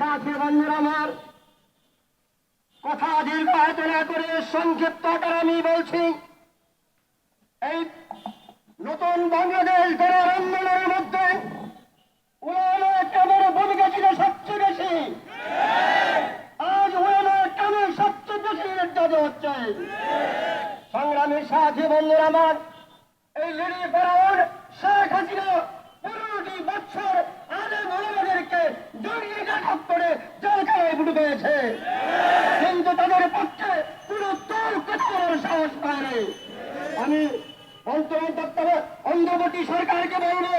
সাথী বন্ধুরা আমার, কথা দীর্ঘায়িত না করে সংক্ষিপ্ত আকারে আমি বলছি, এই নতুন বাংলাদেশ গড়ার আন্দোলনের মধ্যে উলামা কেমন ভূমিকা ছিল সবচেয়ে বেশি। আজ উলামা কেমন সবচেয়ে বেশি নির্যাতিত হচ্ছে। সংগ্রামী সাথী বন্ধুরা আমার, এই লেডি ফেরাউন শেখ হাসিনা 15টি বছর আলেম ওলামাদেরকে জড়িয়ে নাটক করে জেলখানায় ঢুকিয়েছে, কিন্তু তাদের পক্ষে কোনো দল করার সাহস পায়নি। আমি অন্তর্বর্তী সরকারকে বলবো,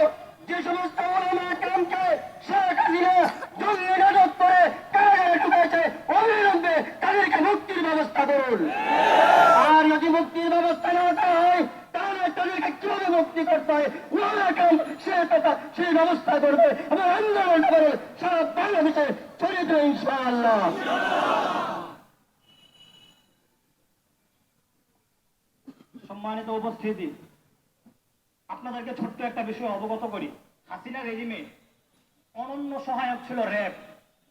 যে সমস্ত ওলামা কেরামকে শেখ হাসিনা জড়িয়ে নাটক করে কারাগারে ঢুকিয়েছে, অবিলম্বে তাদেরকে মুক্তির ব্যবস্থা করুন। আর যদি মুক্তির ব্যবস্থা না করা হয়, তাহলে তাদেরকে কিভাবে মুক্তি করতে হয় ওলামা কেরাম সেই ব্যবস্থা করবে এবং আন্দোলনটা করে সারা বাংলাদেশে ছড়িয়ে দেবে ইনশাআল্লাহ। সম্মানিত উপস্থিতি, আপনাদেরকে ছোট্ট একটা বিষয় অবগত করি। হাসিনা রেজিমে অনন্য সহায়ক ছিল র্যাব,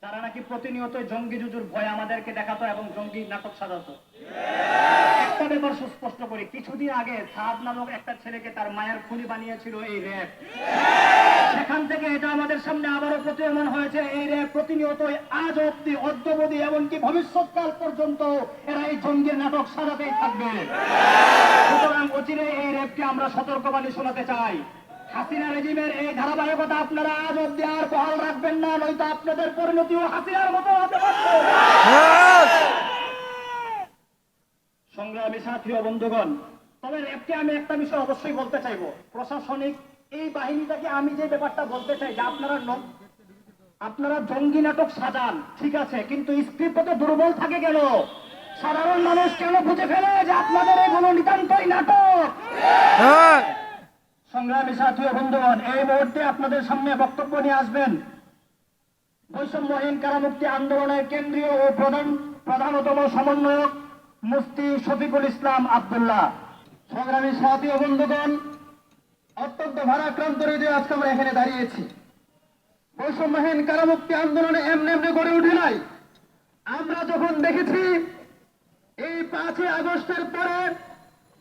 যারা নাকি প্রতিনিয়ত জঙ্গি জুজুর ভয় আমাদেরকে দেখাতো এবং জঙ্গি নাটক সাজাতো। একটা ব্যাপার সুস্পষ্ট করি, কিছুদিন আগে সাদ নামক একটা ছেলেকে তার মায়ের খুনি বানিয়েছিল এই র্যাব। সেখান থেকে এটা আমাদের সামনে আবারও প্রতীয়মান হয়েছে। এই র্যাব প্রতিনিয়ত আজ অব্দি, অদ্যবধি, এমনকি ভবিষ্যৎকাল পর্যন্ত এরা এই জঙ্গির নাটক সাজাতেই থাকবে। সুতরাং অচিরে এই র্যাবকে আমরা সতর্কবাণী শোনাতে চাই। হাসিনা রেজিমের এই ধারাবাহিকতা আপনারা আজ অব্দি আর বহাল রাখবেন না, নয়তো আপনাদের পরিণতিও হাসিনার মতো হতে পারে। সংগ্রামী সাথী ও বন্ধুগণ, তবে র্যাবকে আমি একটা বিষয় অবশ্যই বলতে চাইবো, প্রশাসনিক এই বাহিনীটাকে আমি যে ব্যাপারটা বলতে চাই যে আপনারা জঙ্গি নাটক সাজান, ঠিক আছে, কিন্তু স্ক্রিপ্ট তো দুর্বল থাকে কেন? সাধারণ মানুষ কেন বুঝে ফেলে যে আপনাদের এগুলো নিতান্তই নাটক? সংগ্রামী সাথী ও বন্ধুগণ, এই মুহূর্তে আপনাদের সামনে বক্তব্য নিয়ে আসবেন বৈষম্যহীন কারামুক্তি আন্দোলনের কেন্দ্রীয় ও প্রধানতম সমন্বয়ক মুফতি শফিকুল ইসলাম আব্দুল্লাহ। সংগ্রামী সাথী ও বন্ধুগণ, অত্যন্ত ভারাক্রান্ত হৃদয়ে আজকে আমরা এখানে দাঁড়িয়েছি। বৈষম্যহীন কারামুক্তি আন্দোলনে এমনি গড়ে উঠে নাই। আমরা যখন দেখেছি এই 5ই আগস্টের পরে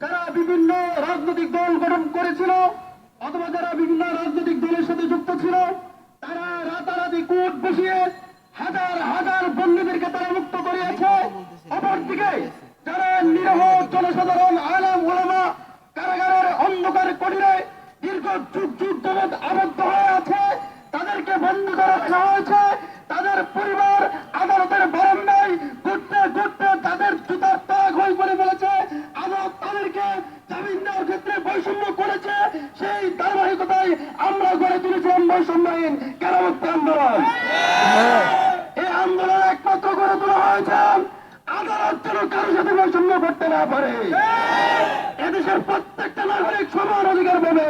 যারা বিভিন্ন রাজনৈতিক দল গঠন করেছিল অথবা যারা বিভিন্ন রাজনৈতিক দলের সাথে যুক্ত ছিল, তারা রাতারাতি কোর্ট বসিয়ে হাজার হাজার বন্দীদেরকে তারা মুক্ত করিয়েছে। অপরদিকে যারা নিরহ জনসাধারণ আলেম ওলামা কারাগারের অন্ধকার কঠিনে দীর্ঘ যুগ যাবৎ আবদ্ধ হয়ে আছে, তাদেরকে বন্দী করে রাখা হয়েছে। তাদের পরিবার আদালতের বারান্দায় ঘুরতে তাদের জুতার ত্যাগ হয়ে পড়ে ফেলেছে। আদালত তাদেরকে জামিন দেওয়ার ক্ষেত্রে বৈষম্য করেছে। সেই ধারাবাহিকতায় আমরা গড়ে তুলেছিলাম বৈষম্যহীন কারামুক্তি আন্দোলন। এই আন্দোলন একমাত্র গড়ে তোলা হয়েছে আদালত যেন কারোর সাথে বৈষম্য করতে না পারে, এদেশের প্রত্যেকটা নাগরিক সমান অধিকার পাবে।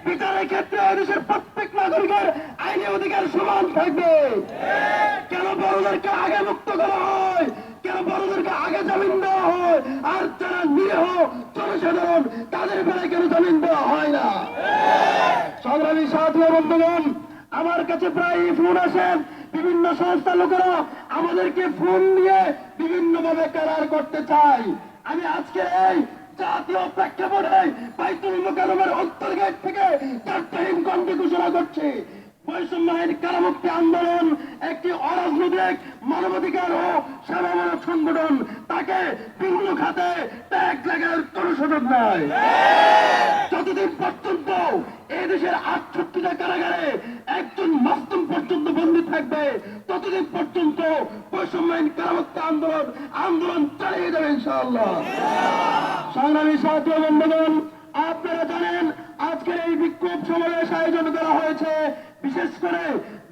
বিচারের ক্ষেত্রে এদেশের প্রত্যেক নাগরিকের আইনি অধিকার সমান থাকবে। কেন বড়দেরকে আগে মুক্ত করা হয়, কেন বড়দেরকে আগে জামিন দেওয়া হয়, আর যারা নিরীহ জনসাধারণ তাদের বেলায় কেন জামিন দেওয়া হয় না? সংগ্রামী সাথী ও বন্ধুগণ, আমার কাছে প্রায় ফোন আসেন, বিভিন্ন সংস্থা লোকেরা আমাদেরকে ফোন দিয়ে বিভিন্ন ভাবে কারার করতে চাই। আমি আজকে এই জাতীয় প্রেক্ষাপটে বাইতুল মোকাররমের উত্তর গেট থেকে তাৎক্ষণিক কণ্ঠে ঘোষণা করছি, বৈষম্যহীন কারামুক্তি আন্দোলন একটি অরাজনৈতিক মানবাধিকার ও সেবামূলক সংগঠন। তাকে বিভিন্ন খাতে ট্যাগ লাগার কোন সুযোগ নাই। যতদিন পর্যন্ত এই দেশের 68টা কারাগারে একজন মাসুম পর্যন্ত বন্দী থাকবে, ততদিন পর্যন্ত বৈষম্যহীন কারামুক্তি আন্দোলন চালিয়ে যাবে ইনশাআল্লাহ। সংগ্রামী সাথী ও বন্ধুগণ, আপনারা জানেন আজকের এই বিক্ষোভ সমাবেশ আয়োজন করা হয়েছে বিশেষ করে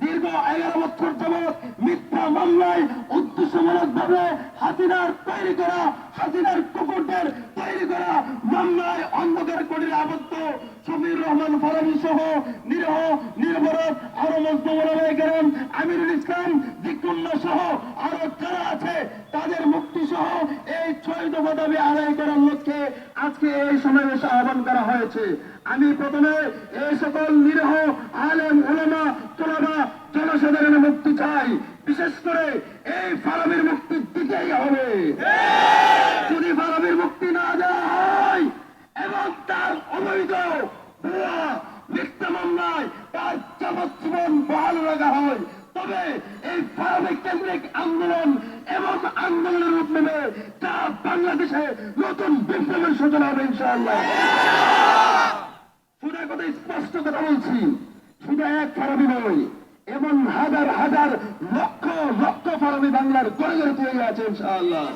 দীর্ঘ 11 বছর যাবৎ মিথ্যা মামলায় উদ্দেশ্যমূলক ভাবে হাসিনার তৈরি করা, হাসিনার কুকুরদের তৈরি করা মামলায় অন্ধকার কোঠরে আবদ্ধ সমীর রহমান ফারাবী সহ নিরহ নির্ভরত আরো মজলুম আমিরুল ইসলাম দিকুল্লা সহ আরো যারা আছে তাদের মুক্তি সহ এই 6 দফা দাবি আদায় করার লক্ষ্যে আজকে এই সমাবেশ আহ্বান করা হয়েছে। আমি প্রথমে এই সকল নিরহ আলেম ওলামা তোলাবা জনসাধারণের মুক্তি মুক্তি চাই, বিশেষ করে এই ফারাবির মুক্তি দিতেই হবে। যদি ফারাবির মুক্তি না দেওয়া হয় এবং তার অবৈধ ভুয়া মিথ্যা মামলায় তার যাবজ্জীবন বহাল রাখা হয়, তবে এই ফারাবি কেন্দ্রিক আন্দোলন এবং আন্দোলনের রূপ নেবে, তা বাংলাদেশে নতুন বিপ্লবের সূচনা হবে ইনশাআল্লাহ। শুধু কথা স্পষ্ট কথা বলছি, শুধু এক ফারাবি নয়, এমন হাজার হাজার লক্ষ লক্ষ ফারাবি বাংলার গড়ে গড়ে তৈরি আছে ইনশাআল্লাহ।